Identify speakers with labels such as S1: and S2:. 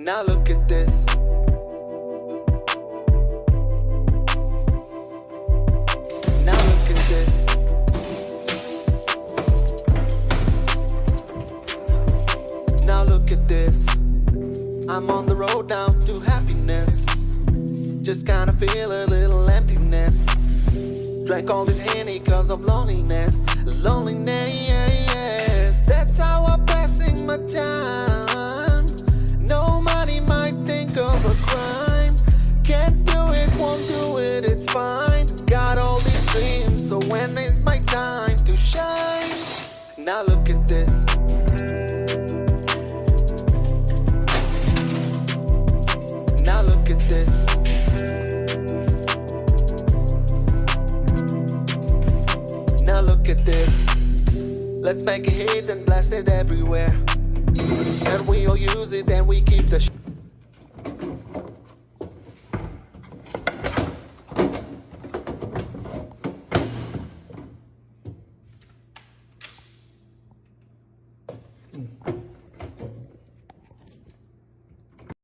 S1: Now look at this. Now look at this. Now look at this. I'm on the road now to happiness. Just kinda feel a little emptiness. Drank all this Henny cause of loneliness. Loneliness. That's how I'm passing my time. No money might think of a crime. Can't do it, won't do it, it's fine. Got all these dreams, so when is my time to shine? Now look at this. Now look at this. Now look at this. Let's make a hit and blast it everywhere. And we all use it and we keep the
S2: Mm.